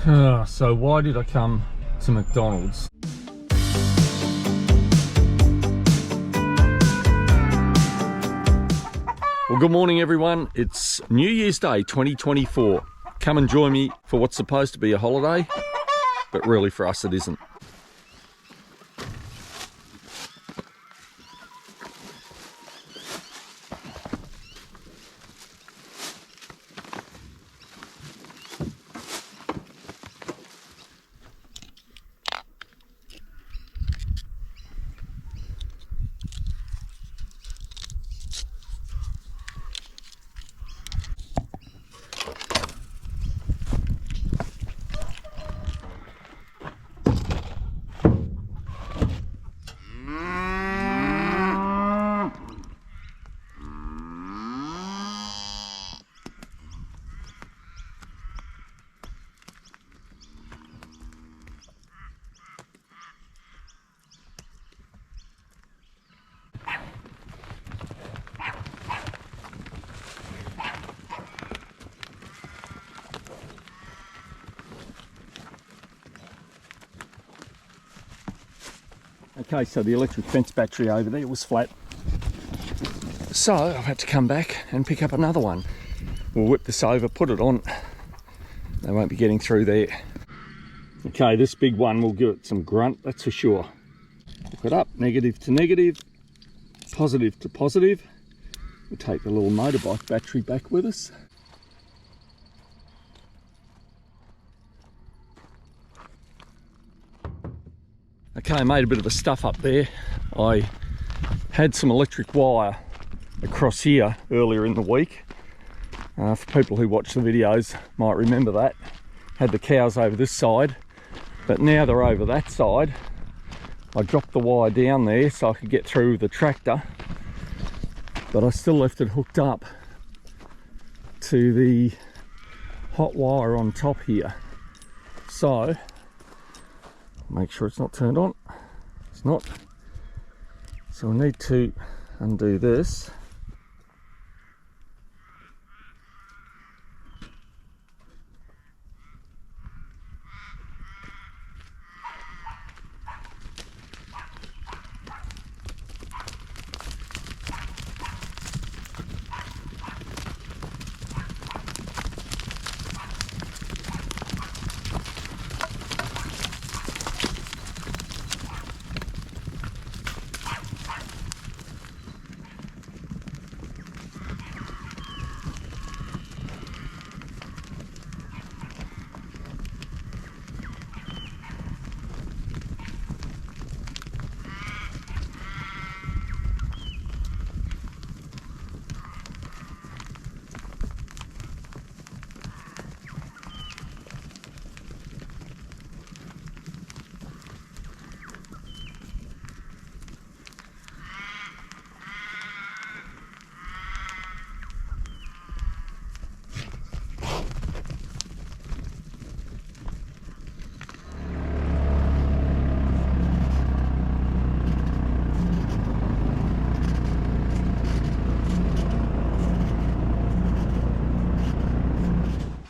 So why did I come to McDonald's? Well, good morning everyone. It's New Year's Day 2024. Come and join me for what's supposed to be a holiday, but really for us it isn't. Okay, so the electric fence battery over there was flat. So I've had to come back and pick up another one. We'll whip this over, put it on. They won't be getting through there. Okay, this big one will give it some grunt, that's for sure. Hook it up, negative to negative, positive to positive. We'll take the little motorbike battery back with us. Okay, I made a bit of a stuff up there. I had some electric wire across here earlier in the week. For people who watch the videos might remember that. Had the cows over this side, but now they're over that side. I dropped the wire down there so I could get through the tractor, but I still left it hooked up to the hot wire on top here. So make sure it's not turned on. It's not. So we need to undo this.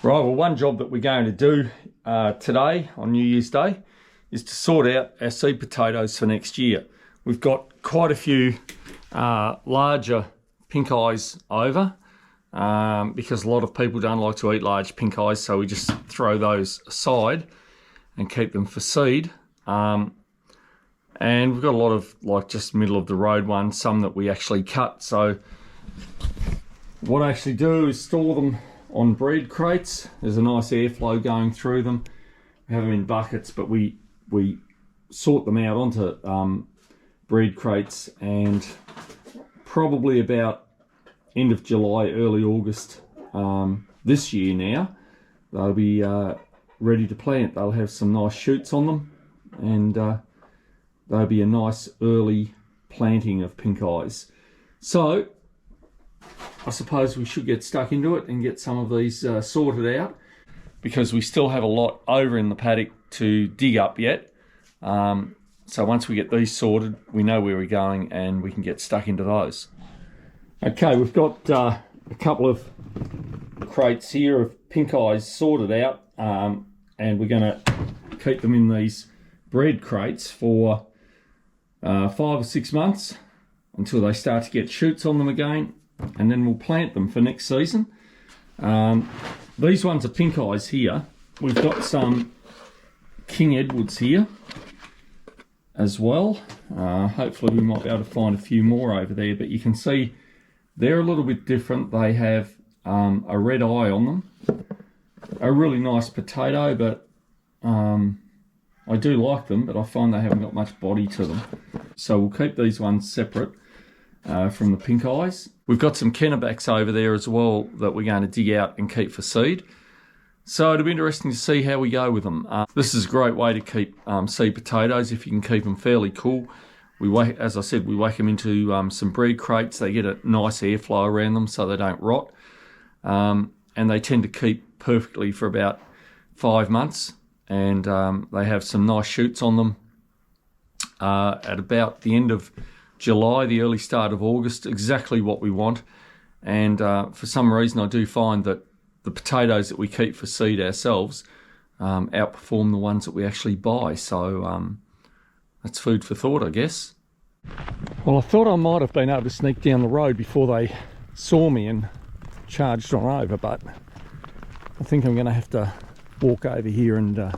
Right, well, one job that we're going to do today on New Year's Day is to sort out our seed potatoes for next year. We've got quite a few larger pink eyes over because a lot of people don't like to eat large pink eyes, so we just throw those aside and keep them for seed. And we've got a lot of like just middle of the road ones, some that we actually cut. So what I actually do is store them on breed crates. There's a nice airflow going through them. We have them in buckets, but we sort them out onto breed crates, and probably about end of July, early August this year now, they'll be ready to plant. They'll have some nice shoots on them, and they'll be a nice early planting of pink eyes. So I suppose we should get stuck into it and get some of these sorted out, because we still have a lot over in the paddock to dig up yet. So once we get these sorted, we know where we're going and we can get stuck into those. Okay, we've got a couple of crates here of pink eyes sorted out, and we're going to keep them in these bread crates for 5 or 6 months until they start to get shoots on them again, and then we'll plant them for next season. These ones are pink eyes here. We've got some King Edwards here as well. Hopefully we might be able to find a few more over there, but you can see they're a little bit different. They have a red eye on them. A really nice potato, but I do like them, but I find they haven't got much body to them. So we'll keep these ones separate from the pink eyes. We've got some Kennebacks over there as well that we're going to dig out and keep for seed. So it'll be interesting to see how we go with them. This is a great way to keep seed potatoes if you can keep them fairly cool. As I said, we whack them into some bread crates. They get a nice airflow around them so they don't rot. And they tend to keep perfectly for about 5 months. And they have some nice shoots on them at about the end of July, the early start of August, exactly what we want. And for some reason I do find that the potatoes that we keep for seed ourselves outperform the ones that we actually buy. So that's food for thought, I guess. Well, I thought I might have been able to sneak down the road before they saw me and charged on over, but I think I'm going to have to walk over here and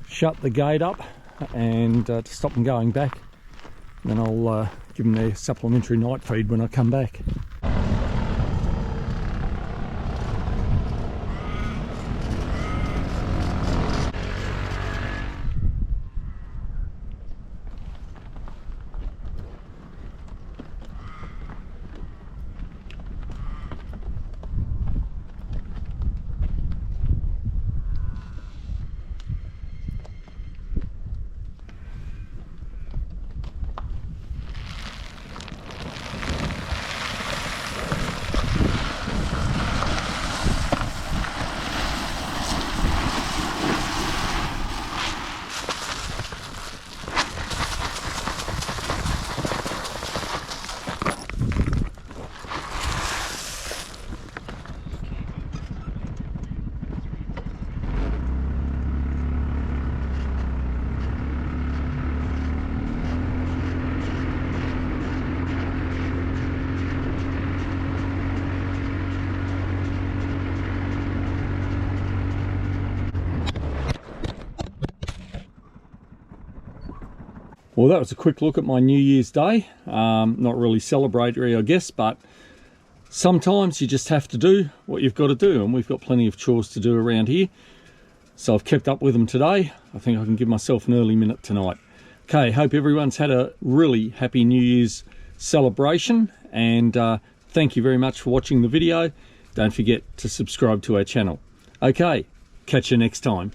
shut the gate up and to stop them going back. And then I'll give them their supplementary night feed when I come back. Well, that was a quick look at my New Year's Day. Not really celebratory, I guess, but sometimes you just have to do what you've got to do, and we've got plenty of chores to do around here. So I've kept up with them today. I think I can give myself an early minute tonight. Okay, hope everyone's had a really happy New Year's celebration, and thank you very much for watching the video. Don't forget to subscribe to our channel. Okay, catch you next time.